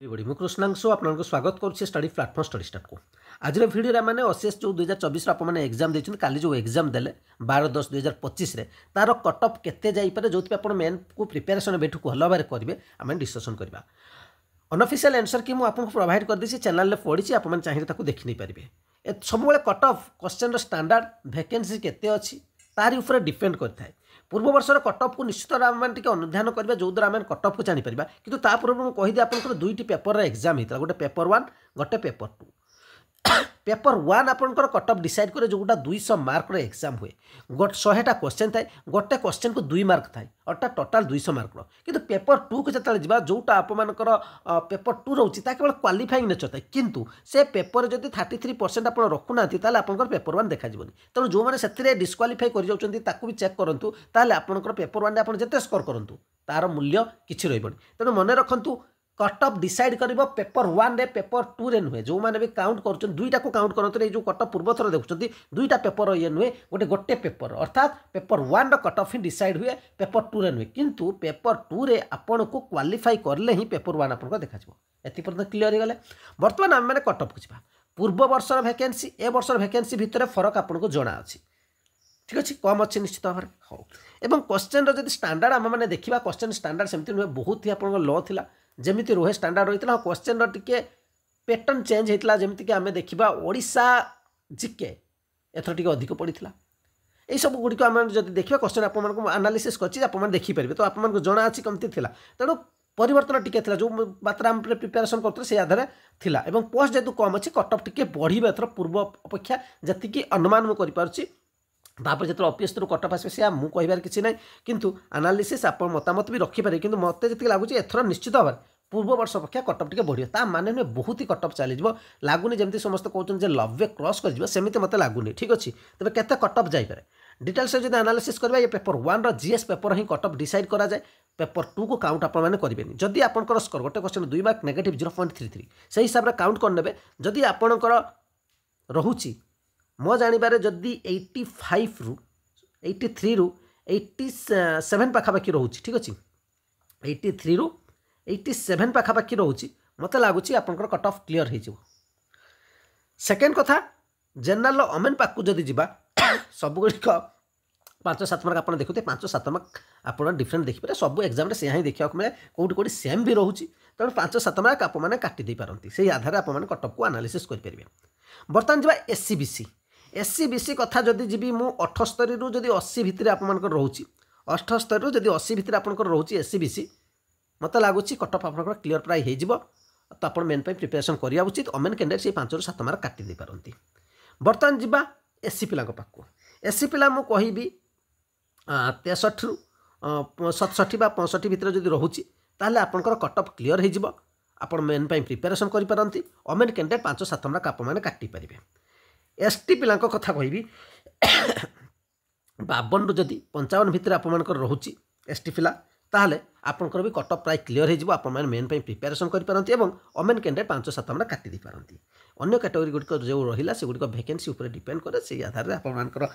बड़ी मु कृष्णांशु आपको स्वागत करुच्छे स्टडी प्लाटफर्म स्टडी स्टार्ट को आज भिडियो मैंने ओसीएस जो 2024 आपने एग्जाम देखते काली जो एग्जाम देले 12/10/2025 तार कट अफ केते जाइपे जो आप मेन को प्रिपेरेसन बेठू भल भाव करेंगे आम डिस्कसन करवा अनऑफिशियल आंसर कि मुझे प्रोवाइड कर दी चैनल पढ़ी आप चाहिए देखी नहीं पारे सब cut off question standard vacancy केते अच्छी तारी ऊपर डिपेंड करता है पूर्व वर्षर कट अफ को निश्चित आम अनुधान करवा जो द्वारा आम कट अफ को जापर कि पूर्व मुझे कहीदी आप दुईट पेपर एग्जाम होता गोटे पेपर 1 गोटे पेपर 2 पेपर 1 आपंकर कट अफ डिसाइड करे जोटा 200 मार्क एग्जाम हुए 100टा क्वेश्चन थाए गोटे क्वेश्चन को 2 मार्क थाए अर्थात टोटाल 200 मार्क किंतु पेपर 2 को जो जा जोटा आपंकर पेपर 2 रोचे केवल क्वालिफाइंग नेचर थाए किंतु से पेपर जब 33% आप रखुना आपंकर पेपर 1 देखा तेणु जो मैंने डिस्क्वालीफाई कर भी चेक करूँ आपंकर पेपर 1 आप जिते स्कोर करूँ तार मूल्य किसी रही तेणु मन रखु कट अफ डिसाइड कर पेपर 1 रे पेपर 2 रे नुहे जो मैंने भी काउंट कर दुईटा को काउंट करते जो कट अफ पूर्व थर देखुं दुईटा पेपर ये नुहे गोटे पेपर अर्थात पेपर 1 कट अफ ही डिसाइड हुए पेपर 2 रे नुहे किंतु पेपर 2 रे आपन को क्वालिफाई करले ही पेपर 1 आपन को देखा एति पर्यंत क्लियर हो गले वर्तमान आम मैंने कट अफ को जा पूर्व वर्षर वैकेंसी ए वर्षर वैकेंसी भितर फरक आपन को जना अच्छी ठीक अच्छे कम अच्छे निश्चित भाव में हाँ एवं क्वेश्चन जब स्टैंडर्ड आम मैंने देखा क्वेश्चन स्टैंडर्ड सेमती नुहे बहुत ही आप लो था जमीती रोहे स्टैंडर्ड रही है क्वेश्चन टी पैटर्न चेंज होता जमीक आम देखा ओडिशा जीके एथर टी अधिक पड़ा यही सब गुड़िक आम जब देखा क्वेश्चन आपको आनालीसिस कर देखिपारे तो आपको जना अच्छी कमती तेणु परिवर्तन टी जो मात्रा आम प्रिपेरेसन करते से आधार थिला एवं पोस्ट जेहतु कम अच्छी कट अफ टी बढ़ी एथर पूर्व अपेक्षा जी अनुमान मुझे तापर जो ओपीएस थ्रू कट अफ आसे से मुझे कहार किसी ना किंतु आनालीसिस आप मतामत भी रखिपारे कि मत जी लगुच एथर निश्चित भाव पूर्व वर्ष अपेक्षा कट अफ टी बढ़िया माने नुहे बहुत ही कट अफ चलो लगुनि जमी समस्त कहते हैं लवे क्रॉस करमती मत लगुनि ठीक अच्छे तेज के कट अफ जापे डिटेल्स जो आनालीसिस करवा ये पेपर 1 रो जीएस पेपर ही कट अफ डिसाइड करा जाए पेपर 2 को काउंट आप करेंगे जदि आपंकर स्कोर गोटे क्वेश्चन 2 मार्क नेगेटिव 0.33 से हिसाब से काउंट करने जदि आपंकर रोचे मो जानवर जदि 85 रु 83 रु 87 पाखापाखि रोचे ठीक अच्छे 83 रु 87 पाखापाखि रोचे मत लगुच आपंकर कट अफ क्लीयर हो सेकेंड कथा जनरल ओमेन पाक जदि जा सबुग 5-7 मार्क आप देखते 5-7 मार्क आप डिफरेंट देखिए सब एग्जाम से ही देखा मिले कौटी कौटी सेम भी रोचे तेणु 5-7 मार्क आप काटिदे पारती से आधार आप कट अफ को आनालीसिस करेंगे बर्तमान जा एससीबीसी कथा जदि जी मु 78 रु जदि 80 भितर आपर रोचे 78 रु जदि 80 भितर आपर रोचे एससीबीसी मत लगुच कट अफ आप क्लीयर प्राय हो तो आप मेन प्रिपेरेसन करवा उचित ओमेन कैंडिडेट से 5-7 मार्क काटिदे पारती बर्तमान जा एससी पिला पाक एससी पिला मु कहि 63 रु 67 बा 65 भितर जदि रोचे ताले आपंकर कट अफ क्लीयर हो आप मेन प्रिपेरेसन करेंगे ओमेन कैंडिडेट 5-7 मार्क आप काटिपारे एसटी पिला कथा कहि 52 रु जदि 55 भितर आप रोचे एसटी पिला ताहले आपंकर भी कट अफ प्राय क्लीयर हो आप मेन प्रिपेरेसन करेंगे और ओमेन कैंडिडेट 5-7 मार्क काटिदे पारती अन्य कैटेगरी गुड़िक जो रहा से गुड़िक वैकेंसी उपर डिपेंड करे से आधार आपर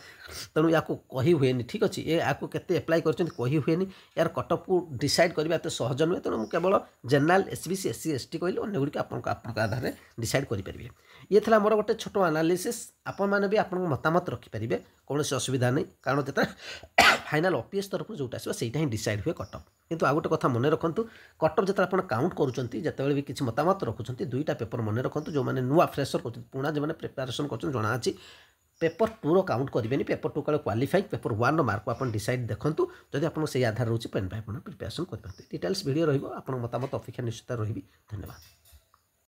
तेणु या कही हुए ठीक अच्छे ये आपको केते एप्लाई कर कही हुए यार कट अफ को डिसाइड करवा एत सहज नुहे तेणु मुझे केवल जनरल एसबीसी एससी एसटी कहली अन्य गुड़िक आप आधार डिसाइड करेंगे ये था मोर गोटे छोट आनालीसिस आपण मैंने भी आप मतामत रखिपारे कौन असुविधा नहीं कारण जो फाइनाल ओपीएस तरफ जोटा आसो से ही डिसाइड हुए कट अफ किंतु आ गोटे कथा मन रखु कट अफ जो आप काउंट करुँचे भी किसी मतामत रखुंट दुईटा पेपर मन रखु जो मैंने नुआ फ्रेशर कर पुणा जो मैंने प्रिपेरेसन कर जना अच्छी पेपर 2 रो काउंट करेंगे पेपर 2 काले क्वालिफाई पेपर 1 रो मार्क आप डिसाइड देखूँ जदि आप से आधार रोचे पेन प्रिपेरेसन करेंगे डिटेल्स वीडियो रही मतामत अपेक्षा निश्चित रही धन्यवाद।